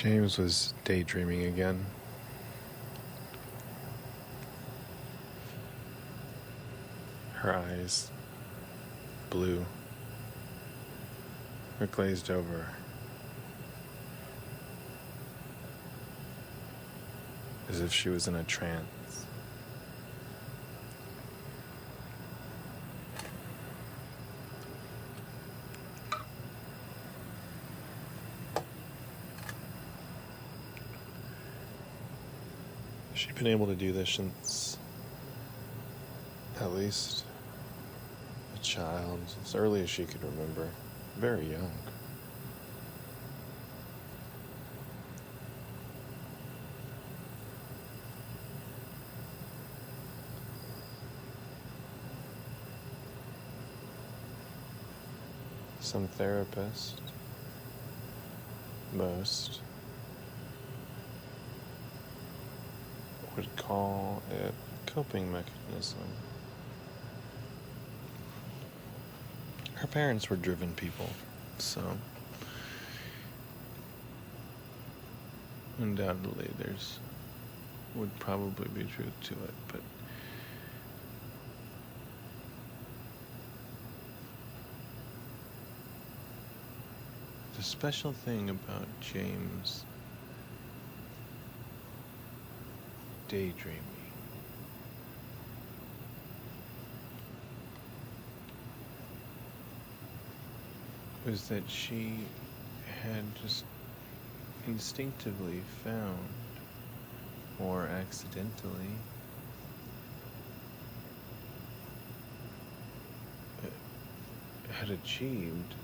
James was daydreaming again. Her eyes blue, or glazed over. As if she was in a trance. She'd been able to do this since at least a child, as early as she could remember, very young. Some therapists, most, would call it coping mechanism. Her parents were driven people, so undoubtedly there's would probably be truth to it, but the special thing about James daydreaming was that she had just instinctively found, or accidentally, had achieved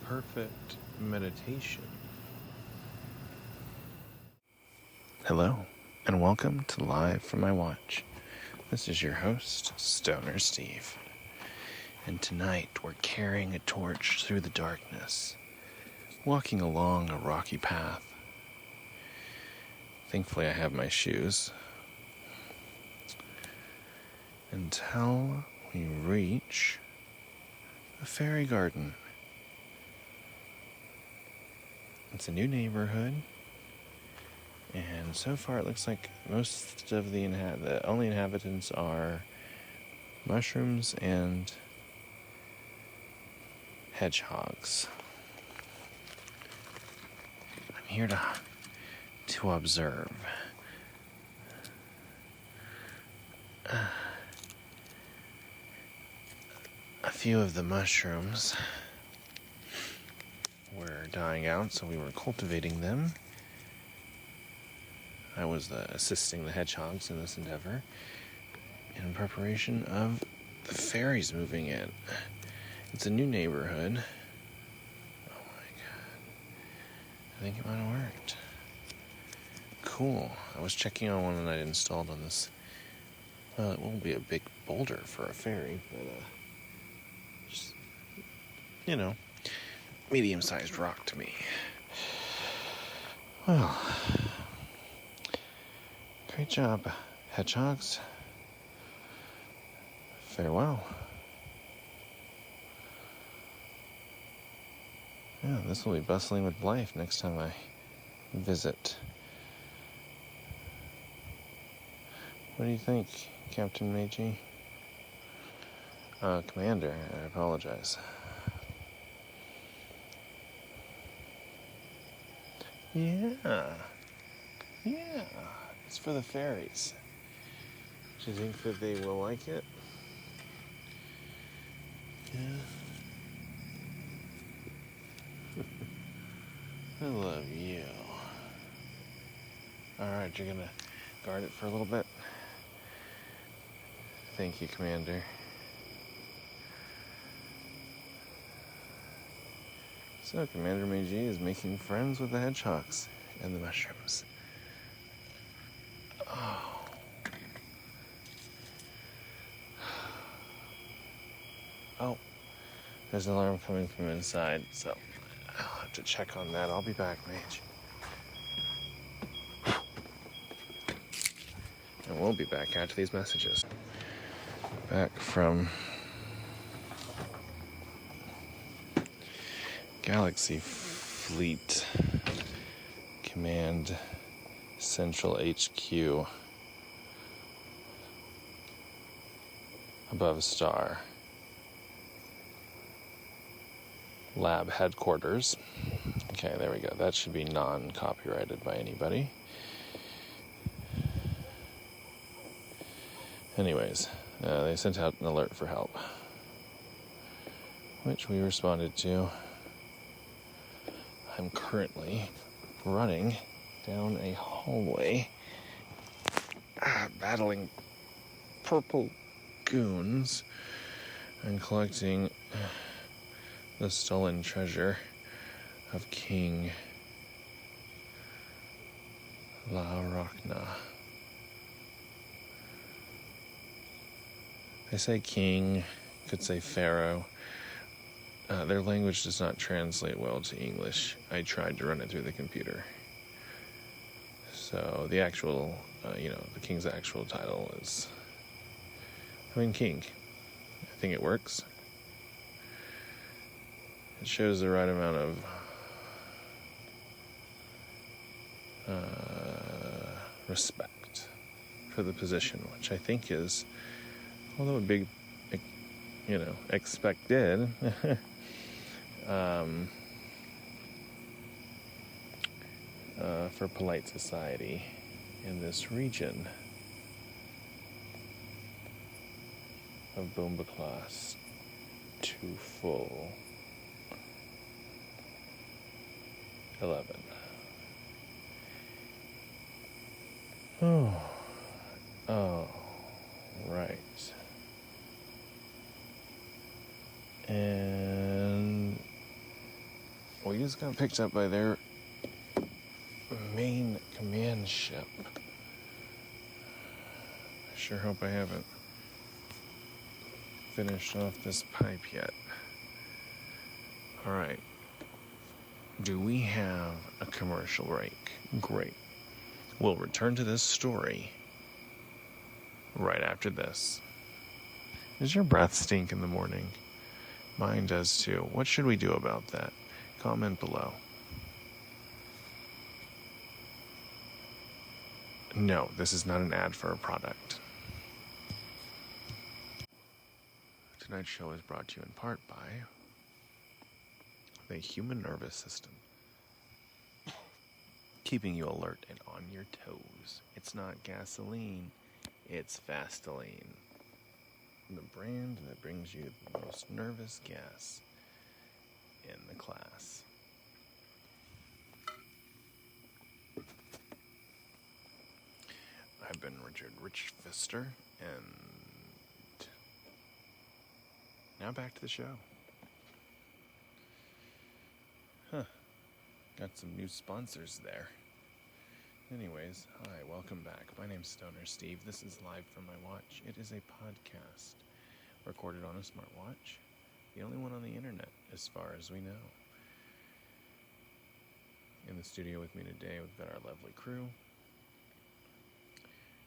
perfect meditation. Hello, and welcome to Live from My Watch. This is your host, StonerSteve. And tonight we're carrying a torch through the darkness, walking along a rocky path. Thankfully I have my shoes. Until we reach a fairy garden. It's a new neighborhood, and so far it looks like most of the only inhabitants are mushrooms and hedgehogs. I'm here to observe. A few of the mushrooms were dying out, so we were cultivating them. I was assisting the hedgehogs in this endeavor in preparation of the fairies moving in. It's a new neighborhood. Oh my god. I think it might have worked. Cool. I was checking on one that I'd installed on this. Well, it won't be a big boulder for a fairy, but just, medium-sized rock to me. Well, great job, hedgehogs. Farewell. Yeah, this will be bustling with life next time I visit. What do you think, Captain Meiji? Commander, I apologize. Yeah, it's for the fairies. Do you think that they will like it? Yeah. I love you. Alright, you're gonna guard it for a little bit? Thank you, Commander. So, Commander Meiji is making friends with the hedgehogs and the mushrooms. Oh, there's an alarm coming from inside, so I'll have to check on that. I'll be back, Mage. And we'll be back after these messages. Back from Galaxy Fleet Command Central HQ above star. Lab headquarters. Okay, there we go. That should be non-copyrighted by anybody. Anyways, they sent out an alert for help, which we responded to. I'm currently running down a hallway, battling purple goons and collecting the stolen treasure of King La Rachna. I say king, could say pharaoh. Their language does not translate well to English. I tried to run it through the computer. So the actual, the king's actual title is, king. I think it works. It shows the right amount of respect for the position, which I think is, although a big, expected, for polite society in this region of Boomba class to full 11. Oh, right. And we just got picked up by their main command ship. I sure hope I haven't finished off this pipe yet. Alright. Do we have a commercial break? Great. We'll return to this story right after this. Does your breath stink in the morning? Mine does too. What should we do about that? Comment below. No, this is not an ad for a product. Tonight's show is brought to you in part by the human nervous system, keeping you alert and on your toes. It's not gasoline, it's Vaseline, the brand that brings you the most nervous gas in the class. I've been Richard Richfister, and now back to the show. Got some new sponsors there. Anyways, hi, welcome back. My name's StonerSteve. This is Live from My Watch. It is a podcast recorded on a smartwatch. The only one on the internet, as far as we know. In the studio with me today, we've got our lovely crew,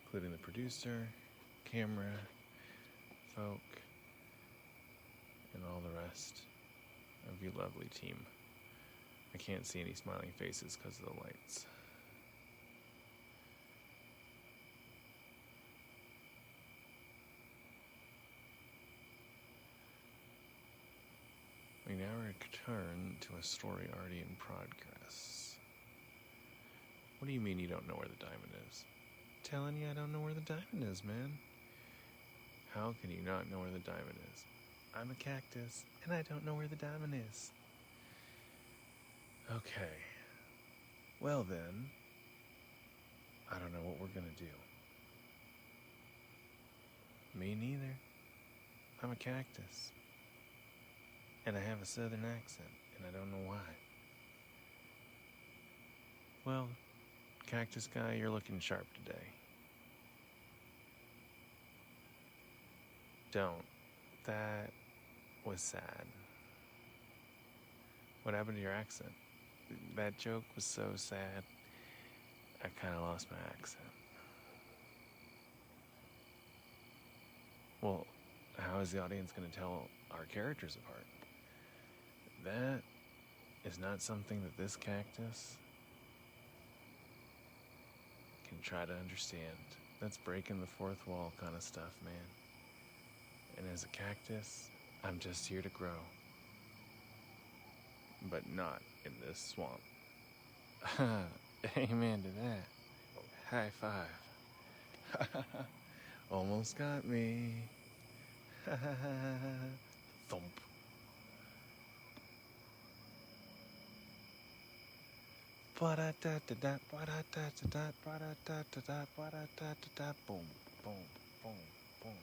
including the producer, camera, folk, and all the rest of you lovely team. I can't see any smiling faces because of the lights. We now return to a story already in progress. What do you mean you don't know where the diamond is? Telling you I don't know where the diamond is, man. How can you not know where the diamond is? I'm a cactus, and I don't know where the diamond is. Okay. Well then, I don't know what we're gonna do. Me neither. I'm a cactus. And I have a southern accent, and I don't know why. Well, cactus guy, you're looking sharp today. Don't. That was sad. What happened to your accent? That joke was so sad, I kind of lost my accent. Well, how is the audience going to tell our characters apart? That is not something that this cactus try to understand. That's breaking the fourth wall kind of stuff, man. And as a cactus, I'm just here to grow. But not in this swamp. Amen to that. High five. Almost got me. Thump. Boom, boom, boom, boom.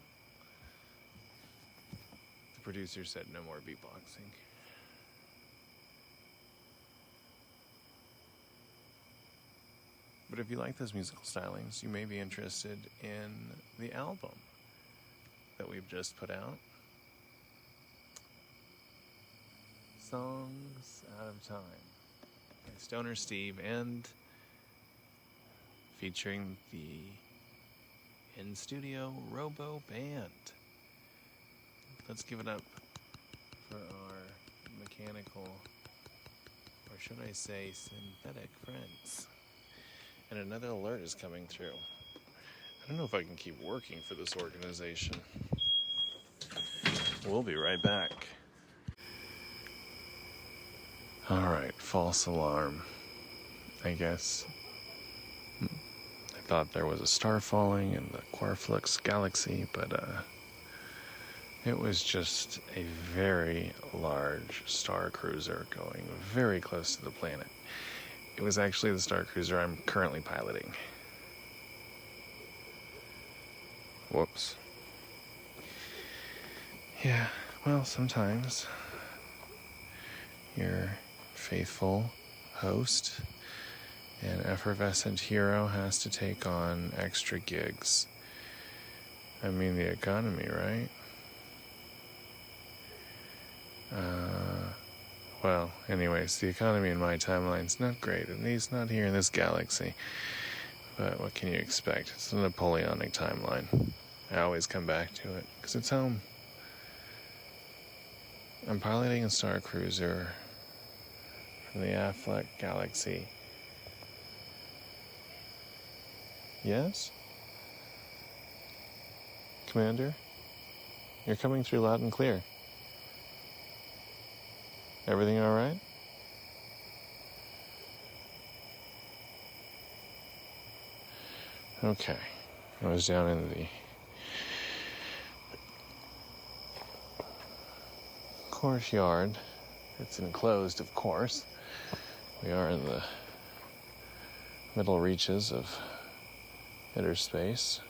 The producer said no more beatboxing. But if you like those musical stylings, you may be interested in the album that we've just put out. Songs Out of Time by StonerSteve, and featuring the in-studio Robo Band. Let's give it up for our mechanical, or should I say synthetic friends. And another alert is coming through. I don't know if I can keep working for this organization. We'll be right back. Alright, false alarm. I guess I thought there was a star falling in the Quarflux galaxy, but it was just a very large star cruiser going very close to the planet. It was actually the star cruiser I'm currently piloting. Whoops. Yeah, well, sometimes your faithful host and effervescent hero has to take on extra gigs. I mean, the economy, right? Well, anyways, the economy in my timeline's not great, at least not here in this galaxy. But what can you expect? It's a Napoleonic timeline. I always come back to it, because it's home. I'm piloting a star cruiser from the Affleck galaxy. Yes? Commander? You're coming through loud and clear. Everything all right? Okay. I was down in the courtyard. It's enclosed, of course. We are in the middle reaches of inner space.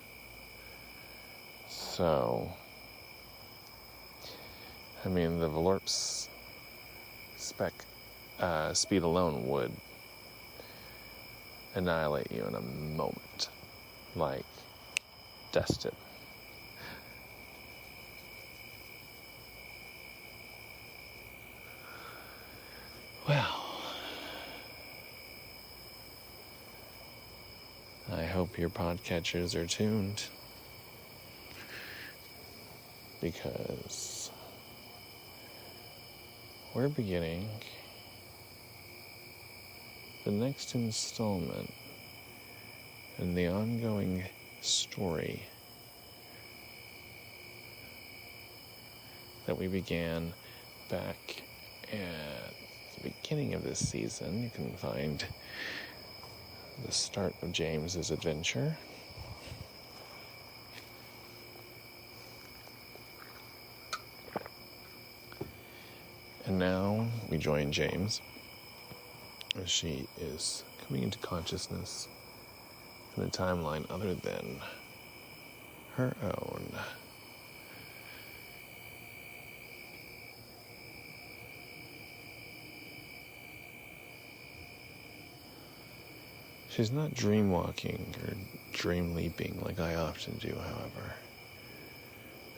So, I mean, the Valorp's speed alone would annihilate you in a moment, like destined. Well, I hope your podcatchers are tuned, because we're beginning the next installment in the ongoing story that we began back at the beginning of this season. You can find the start of James's adventure. And now we join James as she is coming into consciousness in a timeline other than her own. She's not dream walking or dream leaping like I often do, however.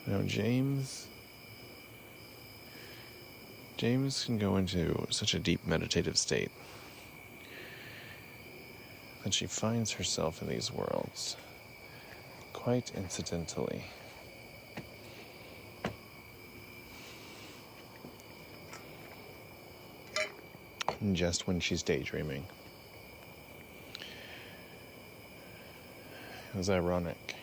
No, James can go into such a deep meditative state that she finds herself in these worlds quite incidentally. Just when she's daydreaming. It was ironic.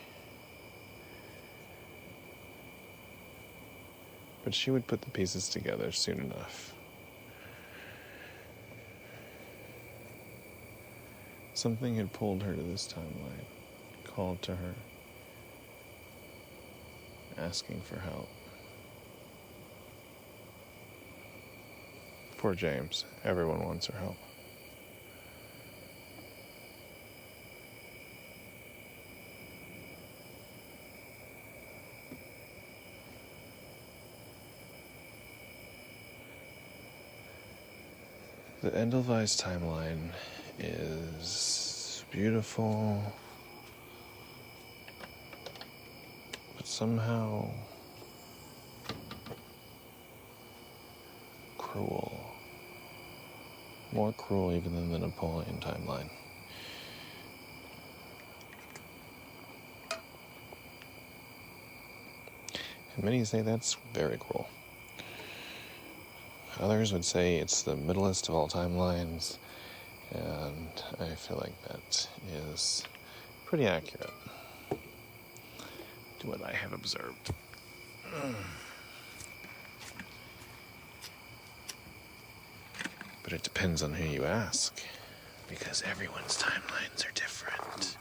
But she would put the pieces together soon enough. Something had pulled her to this timeline, called to her, asking for help. Poor James. Everyone wants her help. The Edelweiss timeline is beautiful, but somehow cruel. More cruel even than the Napoleon timeline. And many say that's very cruel. Others would say it's the middlest of all timelines, and I feel like that is pretty accurate to what I have observed. But it depends on who you ask, because everyone's timelines are different.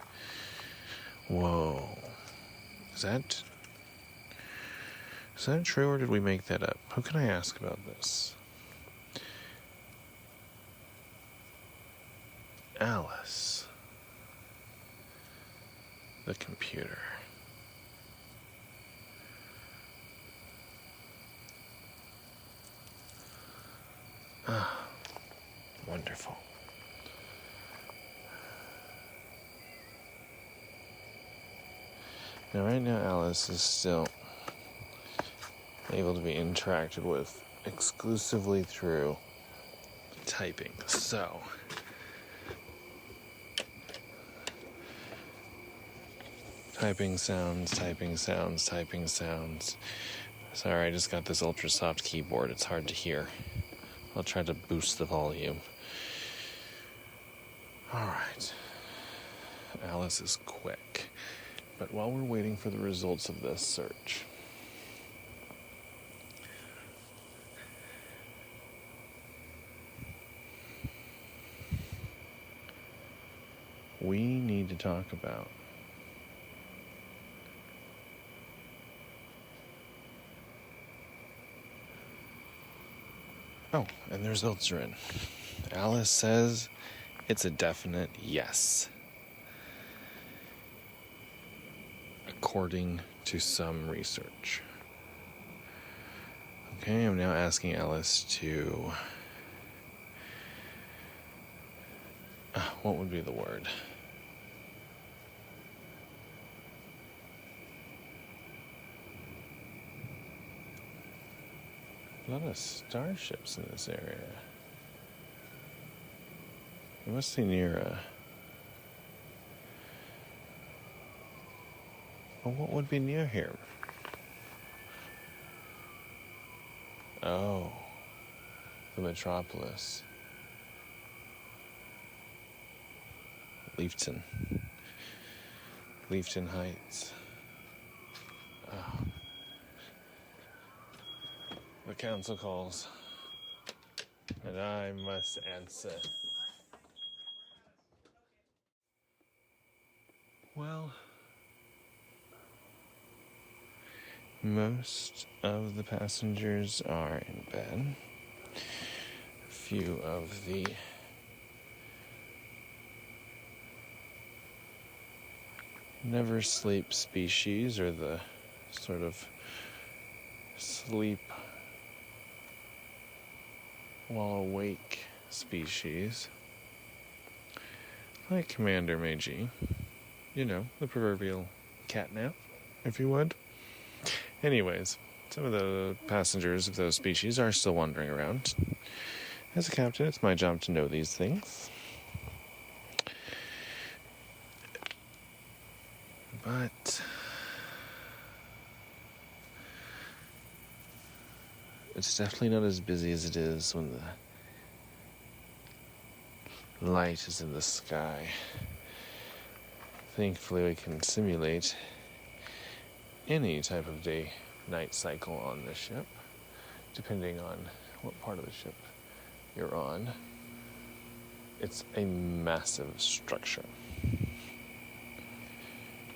Whoa. Is that true, or did we make that up? Who can I ask about this? Alice. The computer. Ah, wonderful. Now, right now, Alice is still able to be interacted with exclusively through typing. So, typing sounds. Sorry, I just got this ultra soft keyboard. It's hard to hear. I'll try to boost the volume. Alright. Alice is quick. But while we're waiting for the results of this search, we need to talk about and the results are in. Alice says it's a definite yes, according to some research. Okay, I'm now asking Alice to... what would be the word? A lot of starships in this area. It must be near a... Well, what would be near here? Oh, the metropolis. Leafton Heights. Oh. The council calls, and I must answer. Well, most of the passengers are in bed. A few of the never sleep species, or the sort of sleep while awake species, like Commander Meiji, you know, the proverbial catnap, if you would. Anyways, some of the passengers of those species are still wandering around. As a captain, it's my job to know these things. But it's definitely not as busy as it is when the light is in the sky. Thankfully, we can simulate any type of day-night cycle on this ship, depending on what part of the ship you're on. It's a massive structure.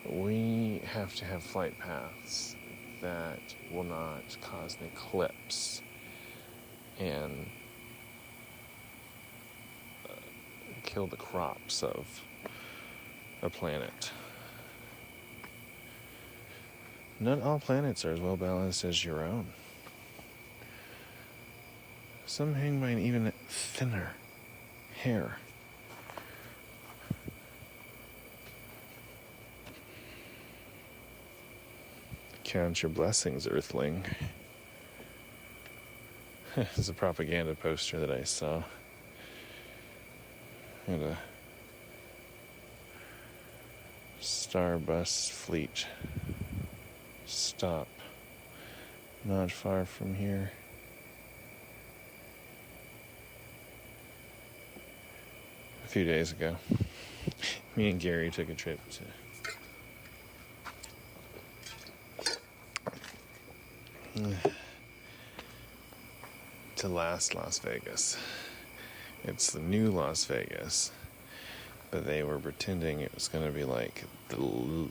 We have to have flight paths that will not cause an eclipse and kill the crops of a planet. Not all planets are as well balanced as your own. Some hang by an even thinner hair. Count your blessings, Earthling. It's a propaganda poster that I saw. At a Starbus fleet stop not far from here. A few days ago, me and Gary took a trip to Las Vegas. It's the new Las Vegas, but they were pretending it was going to be like the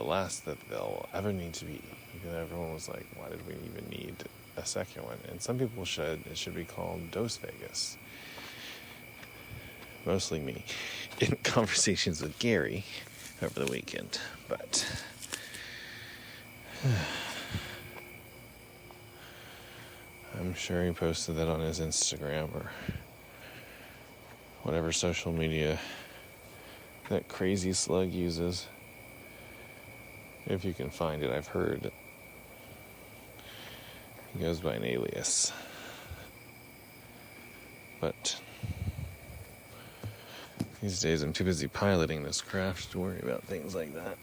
last that they'll ever need to be. Even everyone was like, why did we even need a second one? And some people it should be called Dos Vegas. Mostly me, in conversations with Gary over the weekend, but I'm sure he posted that on his Instagram or whatever social media that crazy slug uses. If you can find it, I've heard he goes by an alias. But these days I'm too busy piloting this craft to worry about things like that.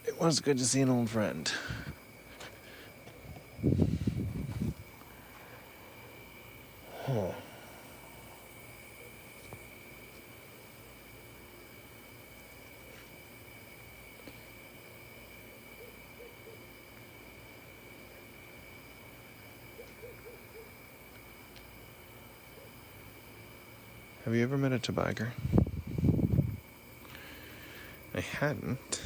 It was good to see an old friend. Have you ever met a tobogger? I hadn't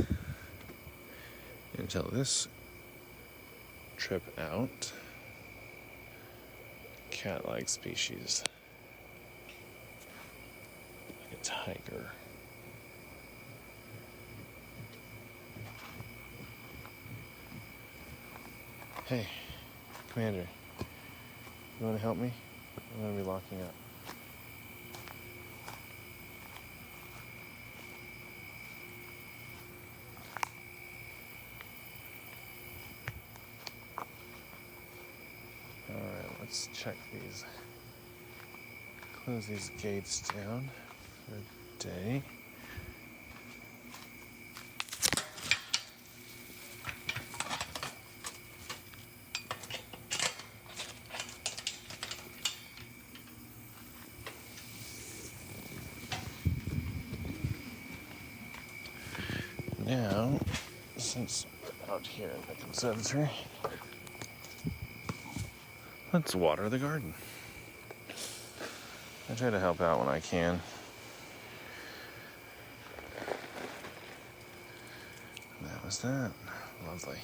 until this trip out. Cat-like species, like a tiger. Hey, Commander, you want to help me? I'm going to be locking up. Let's check these. Close these gates down for a day. Now, since we're out here in the conservatory, let's water the garden. I try to help out when I can. That was that. Lovely.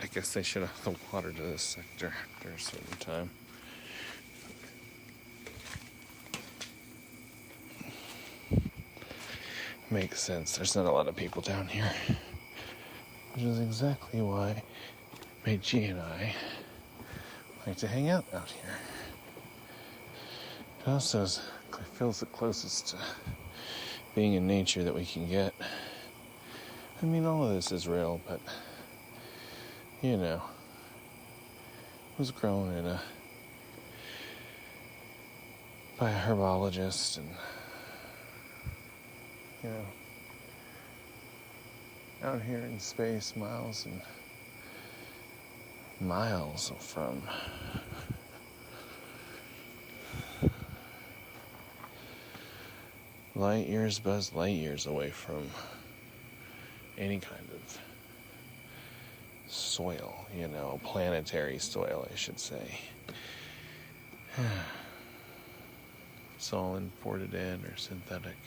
I guess they should have the water to this sector after a certain time. Makes sense. There's not a lot of people down here. Which is exactly why Meiji and I like to hang out here. It also feels the closest to being in nature that we can get. I mean, all of this is real, but, you know, it was grown by a herbologist and, you know, out here in space, miles and miles from light years, buzz light years away from any kind of soil, planetary soil, I should say. It's all imported in or synthetic.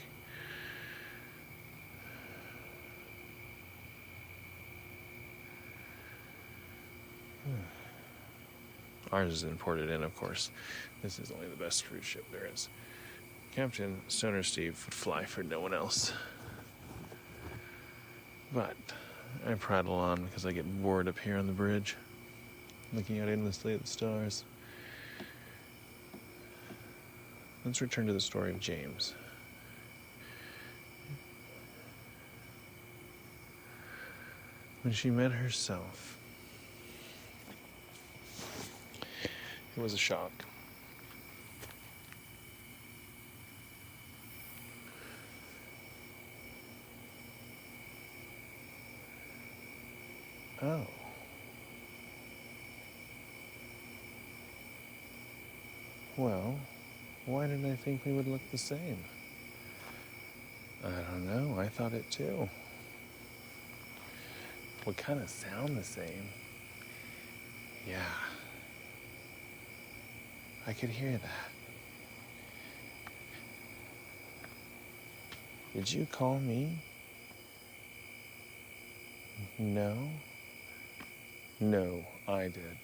Ours is imported in, of course. This is only the best cruise ship there is. Captain StonerSteve would fly for no one else. But I prattle on because I get bored up here on the bridge, looking out endlessly at the stars. Let's return to the story of James. When she met herself, it was a shock. Oh. Well, why did I think we would look the same? I don't know, I thought it too. We kind of sound the same. Yeah. I could hear that. Did you call me? No? No, I did.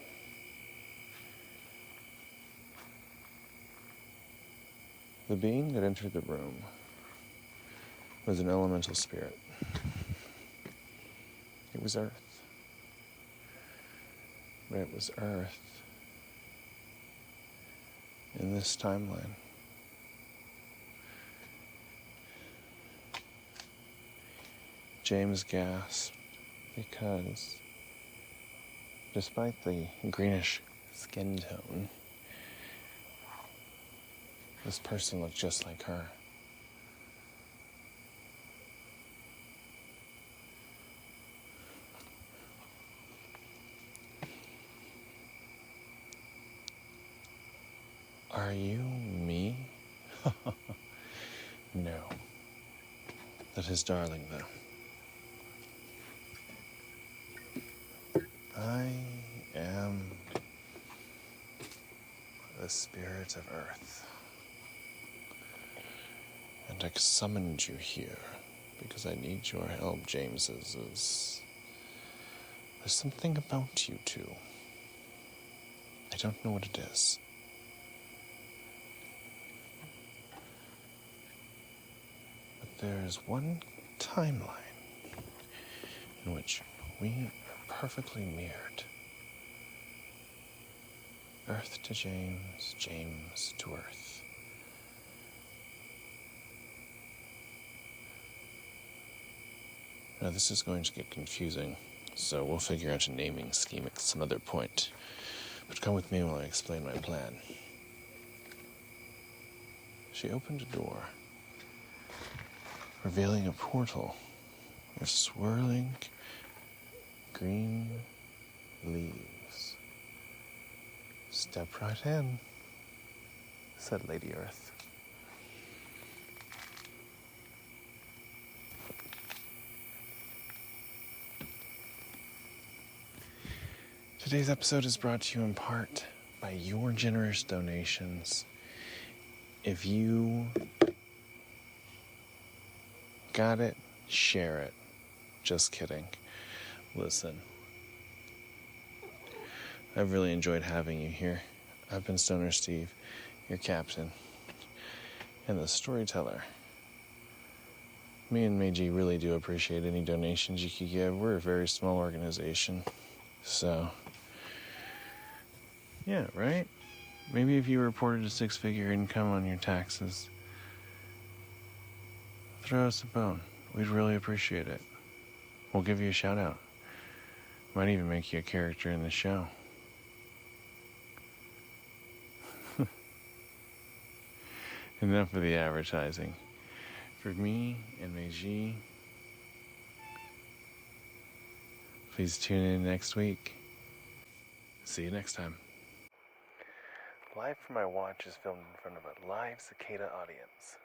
The being that entered the room was an elemental spirit. It was Earth. But it was Earth in this timeline. James gasped because, despite the greenish skin tone, this person looked just like her. Are you me? No. That is darling, though. I am the spirit of Earth. And I summoned you here because I need your help, James's. There's something about you two. I don't know what it is. But there's one timeline in which we are perfectly mirrored. Earth to James, James to Earth. Now this is going to get confusing, so we'll figure out a naming scheme at some other point. But come with me while I explain my plan. She opened a door, revealing a portal with swirling green leaves. Step right in, said Lady Earth. Today's episode is brought to you in part by your generous donations. If you got it, share it. Just kidding. Listen. I've really enjoyed having you here. I've been StonerSteve, your captain, and the storyteller. Me and Meiji really do appreciate any donations you could give. We're a very small organization, so yeah, right? Maybe if you reported a six-figure income on your taxes, throw us a bone. We'd really appreciate it. We'll give you a shout-out. Might even make you a character in the show. Enough of the advertising. For me and Meiji, please tune in next week. See you next time. Live from my watch is filmed in front of a live cicada audience.